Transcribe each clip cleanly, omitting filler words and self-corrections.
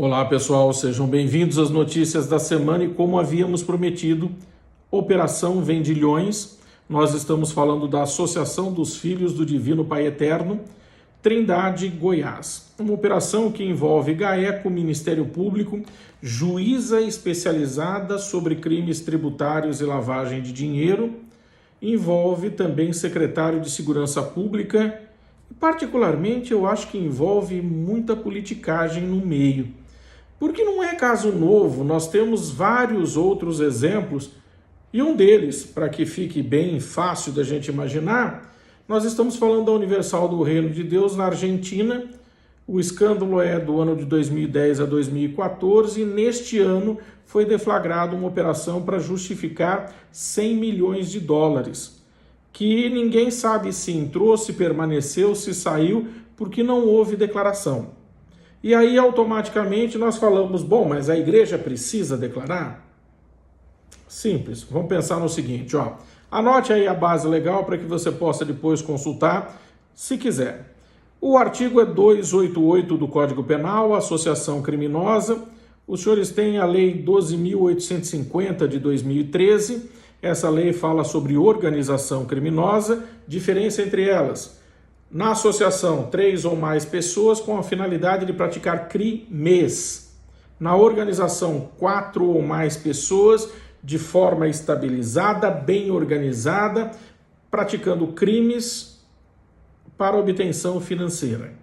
Olá pessoal, sejam bem-vindos às notícias da semana e como havíamos prometido, Operação Vendilhões, nós estamos falando da Associação dos Filhos do Divino Pai Eterno, Trindade, Goiás. Uma operação que envolve GAECO, Ministério Público, juíza especializada sobre crimes tributários e lavagem de dinheiro, envolve também secretário de Segurança Pública e particularmente eu acho que envolve muita politicagem no meio. Porque não é caso novo, nós temos vários outros exemplos, e um deles, para que fique bem fácil da gente imaginar, nós estamos falando da Universal do Reino de Deus na Argentina. O escândalo é do ano de 2010 a 2014, e neste ano foi deflagrada uma operação para justificar 100 milhões de dólares, que ninguém sabe se entrou, se permaneceu, se saiu, porque não houve declaração. E aí, automaticamente, nós falamos, bom, mas a igreja precisa declarar? Simples, vamos pensar no seguinte, ó. Anote aí a base legal para que você possa depois consultar, se quiser. O artigo é 288 do Código Penal, associação criminosa. Os senhores têm a Lei 12.850 de 2013. Essa lei fala sobre organização criminosa, diferença entre elas. Na associação, 3 ou mais pessoas com a finalidade de praticar crimes. Na organização, 4 ou mais pessoas de forma estabilizada, bem organizada, praticando crimes para obtenção financeira.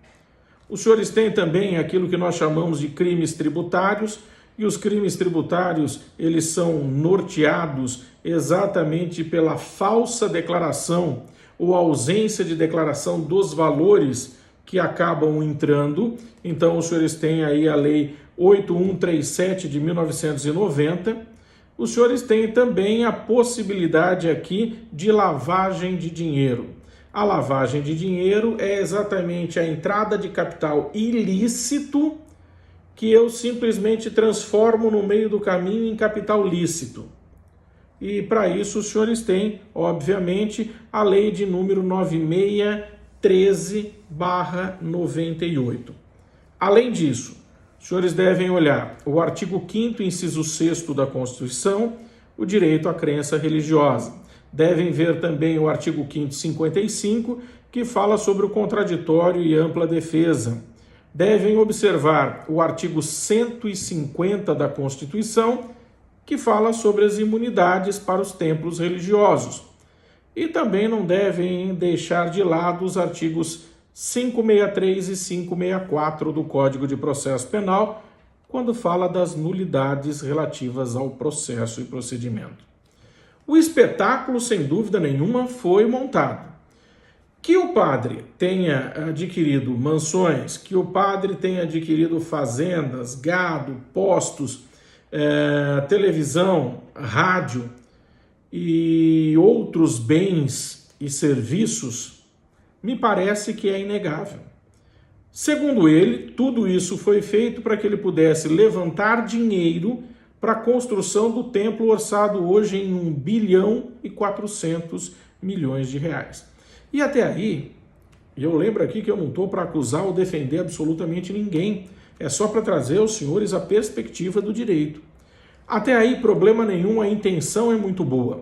Os senhores têm também aquilo que nós chamamos de crimes tributários, e os crimes tributários, eles são norteados exatamente pela falsa declaração ou ausência de declaração dos valores que acabam entrando. Então, os senhores têm aí a Lei 8137 de 1990. Os senhores têm também a possibilidade aqui de lavagem de dinheiro. A lavagem de dinheiro é exatamente a entrada de capital ilícito que eu simplesmente transformo no meio do caminho em capital lícito. E para isso os senhores têm, obviamente, a lei de número 9613/98. Além disso, os senhores devem olhar o artigo 5º, inciso 6º da Constituição, o direito à crença religiosa. Devem ver também o artigo 5º, 55, que fala sobre o contraditório e ampla defesa. Devem observar o artigo 150 da Constituição, que fala sobre as imunidades para os templos religiosos. E também não devem deixar de lado os artigos 563 e 564 do Código de Processo Penal, quando fala das nulidades relativas ao processo e procedimento. O espetáculo, sem dúvida nenhuma, foi montado. Que o padre tenha adquirido mansões, que o padre tenha adquirido fazendas, gado, postos, televisão, rádio e outros bens e serviços, me parece que é inegável. Segundo ele, tudo isso foi feito para que ele pudesse levantar dinheiro para a construção do templo orçado hoje em 1 bilhão e 400 milhões de reais. E até aí, eu lembro aqui que eu não estou para acusar ou defender absolutamente ninguém, é só para trazer aos senhores a perspectiva do direito. Até aí, problema nenhum, a intenção é muito boa.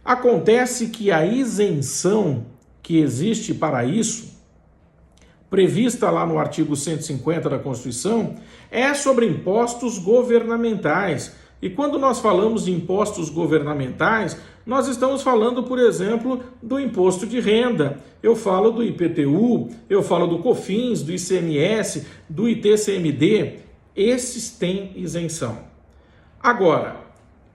Acontece que a isenção que existe para isso, prevista lá no artigo 150 da Constituição, é sobre impostos governamentais. E quando nós falamos de impostos governamentais, nós estamos falando, por exemplo, do imposto de renda. Eu falo do IPTU, eu falo do COFINS, do ICMS, do ITCMD. Esses têm isenção. Agora,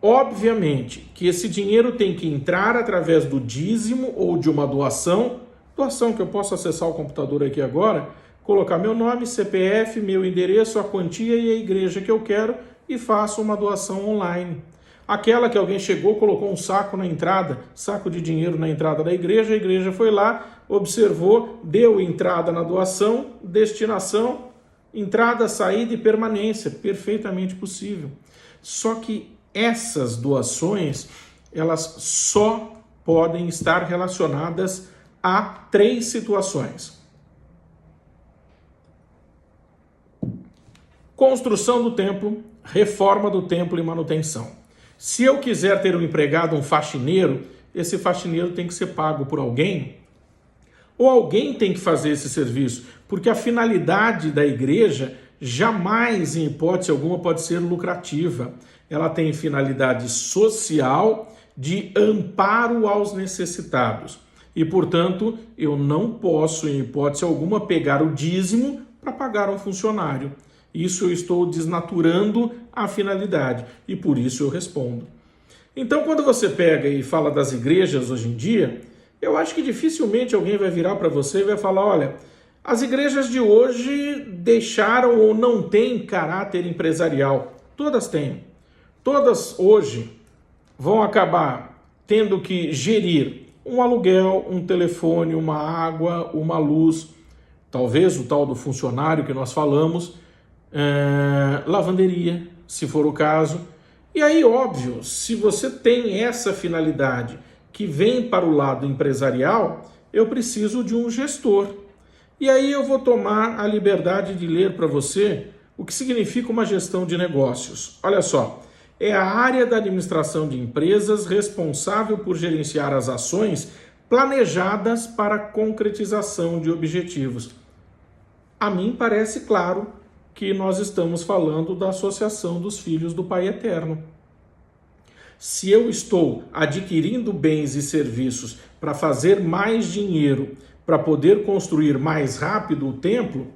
obviamente que esse dinheiro tem que entrar através do dízimo ou de uma doação que eu posso acessar o computador aqui agora, colocar meu nome, CPF, meu endereço, a quantia e a igreja que eu quero e faço uma doação online. Aquela que alguém chegou, colocou um saco na entrada, saco de dinheiro na entrada da igreja, a igreja foi lá, observou, deu entrada na doação, destinação, entrada, saída e permanência, perfeitamente possível. Só que essas doações, elas só podem estar relacionadas a 3 situações. Construção do templo, reforma do templo e manutenção. Se eu quiser ter um empregado, um faxineiro, esse faxineiro tem que ser pago por alguém, ou alguém tem que fazer esse serviço, porque a finalidade da igreja jamais, em hipótese alguma, pode ser lucrativa. Ela tem finalidade social de amparo aos necessitados. E, portanto, eu não posso, em hipótese alguma, pegar o dízimo para pagar um funcionário. Isso eu estou desnaturando a finalidade e por isso eu respondo. Então, quando você pega e fala das igrejas hoje em dia, eu acho que dificilmente alguém vai virar para você e vai falar, olha, as igrejas de hoje deixaram ou não têm caráter empresarial. Todas têm. Todas hoje vão acabar tendo que gerir um aluguel, um telefone, uma água, uma luz, talvez o tal do funcionário que nós falamos, lavanderia, se for o caso. E aí, óbvio, se você tem essa finalidade que vem para o lado empresarial, eu preciso de um gestor. E aí eu vou tomar a liberdade de ler para você o que significa uma gestão de negócios. Olha só, é a área da administração de empresas responsável por gerenciar as ações planejadas para a concretização de objetivos. A mim parece claro que nós estamos falando da Associação dos Filhos do Pai Eterno. Se eu estou adquirindo bens e serviços para fazer mais dinheiro, para poder construir mais rápido o templo,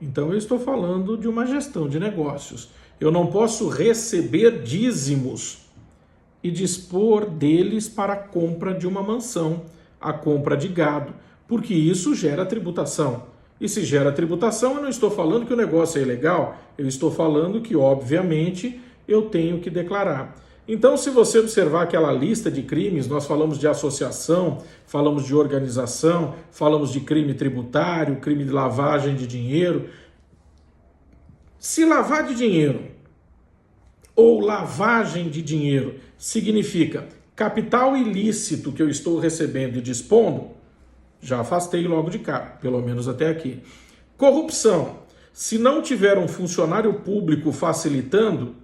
então eu estou falando de uma gestão de negócios. Eu não posso receber dízimos e dispor deles para a compra de uma mansão, a compra de gado, porque isso gera tributação. E se gera tributação, eu não estou falando que o negócio é ilegal, eu estou falando que, obviamente, eu tenho que declarar. Então, se você observar aquela lista de crimes, nós falamos de associação, falamos de organização, falamos de crime tributário, crime de lavagem de dinheiro. Se lavar de dinheiro ou lavagem de dinheiro significa capital ilícito que eu estou recebendo e dispondo, já afastei logo de cara, pelo menos até aqui. Corrupção. Se não tiver um funcionário público facilitando,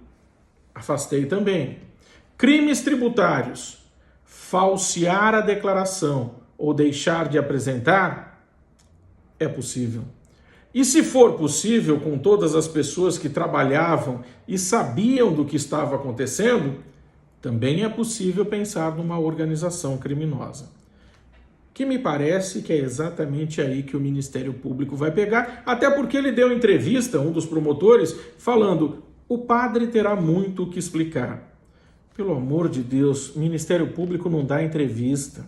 afastei também. Crimes tributários. Falsear a declaração ou deixar de apresentar, é possível. E se for possível, com todas as pessoas que trabalhavam e sabiam do que estava acontecendo, também é possível pensar numa organização criminosa. Que me parece que é exatamente aí que o Ministério Público vai pegar, até porque ele deu entrevista, um dos promotores, falando, o padre terá muito o que explicar. Pelo amor de Deus, Ministério Público não dá entrevista.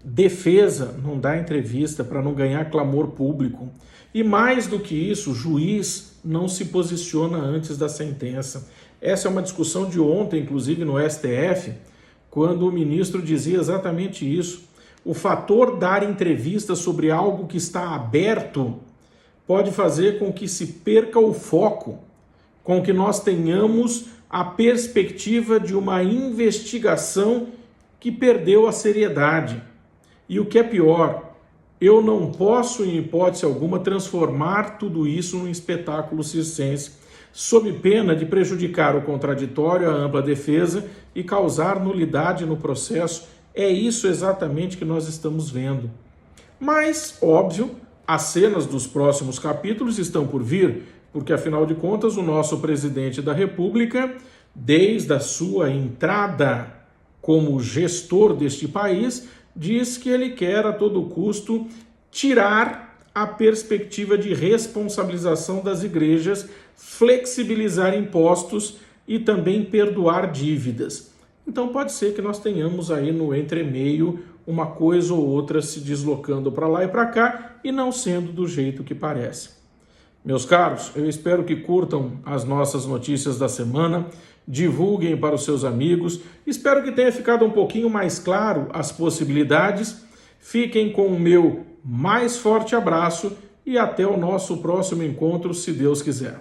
Defesa não dá entrevista para não ganhar clamor público. E mais do que isso, o juiz não se posiciona antes da sentença. Essa é uma discussão de ontem, inclusive no STF, quando o ministro dizia exatamente isso. O fator dar entrevista sobre algo que está aberto pode fazer com que se perca o foco, com que nós tenhamos a perspectiva de uma investigação que perdeu a seriedade. E o que é pior, eu não posso, em hipótese alguma, transformar tudo isso num espetáculo circense, sob pena de prejudicar o contraditório, a ampla defesa e causar nulidade no processo. É isso exatamente que nós estamos vendo. Mas, óbvio, as cenas dos próximos capítulos estão por vir, porque, afinal de contas, o nosso presidente da República, desde a sua entrada como gestor deste país, diz que ele quer, a todo custo, tirar a perspectiva de responsabilização das igrejas, flexibilizar impostos e também perdoar dívidas. Então pode ser que nós tenhamos aí no entremeio uma coisa ou outra se deslocando para lá e para cá e não sendo do jeito que parece. Meus caros, eu espero que curtam as nossas notícias da semana, divulguem para os seus amigos, espero que tenha ficado um pouquinho mais claro as possibilidades. Fiquem com o meu mais forte abraço e até o nosso próximo encontro, se Deus quiser.